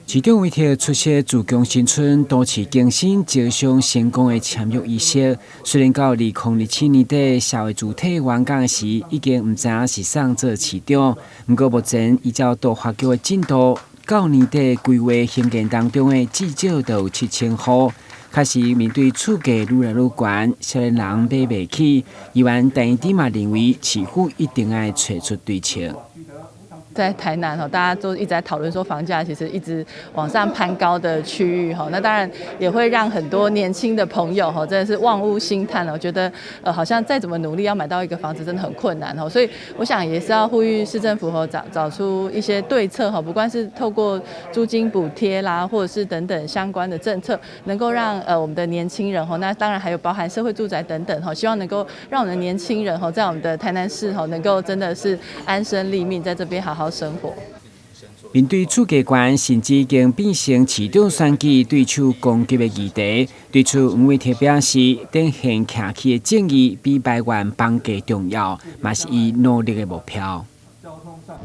市长为特出席自强新村多次更新招商成功的签约仪式，虽然到2007年底社会主体完工时，已经唔知影是谁做市长，不过目前依照都发局的进度，到年底规划兴建当中的至少都有7000户。确实面对厝价愈来愈悬，少年人买袂起，议员陈一丁嘛认为市府一定要找出对策。在台南大家都一直在讨论说房价其实一直往上攀高的区域那当然也会让很多年轻的朋友真的是望屋兴叹我觉得好像再怎么努力要买到一个房子真的很困难所以我想也是要呼吁市政府找出一些对策不管是透过租金补贴啦，或者是等等相关的政策，能够让我们的年轻人那当然还有包含社会住宅等等希望能够让我们的年轻人在我们的台南市能够真的是安身立命，在这边好好生活。面对厝价悬，甚至已经变成市长选举对手攻击的议题，对处吴伟铁表示，等现徛起的正义比百万房价重要，嘛是伊努力的目标。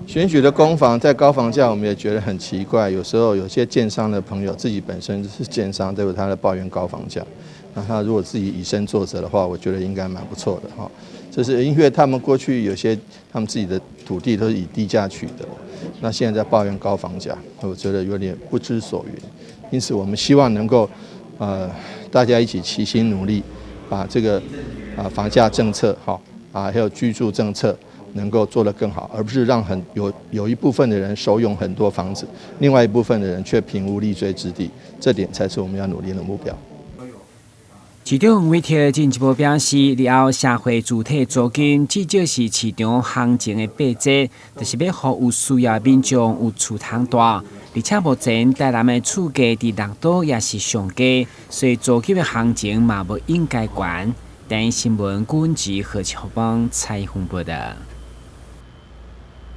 选举的攻防在高房价，我们也觉得很奇怪。有时候有些建商的朋友自己本身是建商，对不？他在抱怨高房价，那他如果自己以身作则的话，我觉得应该蛮不错的哈。这是因为他们过去有些他们自己的土地都是以低价取得，那现在在抱怨高房价，我觉得有点不知所云。因此，我们希望能够大家一起齐心努力，把这个房价政策还有居住政策能够做得更好，而不是让有一部分的人手拥很多房子，另外一部分的人却贫无立锥之地，这点才是我们要努力的目标。市长吴伟铁进一步表示，以后社会主体租金至少是市场行情的8折，就是要让有需要的民众有厝通住。而且目前台南的厝价伫6都也是上低，所以租金的行情嘛无应该悬。但新闻管制何超邦采访报道。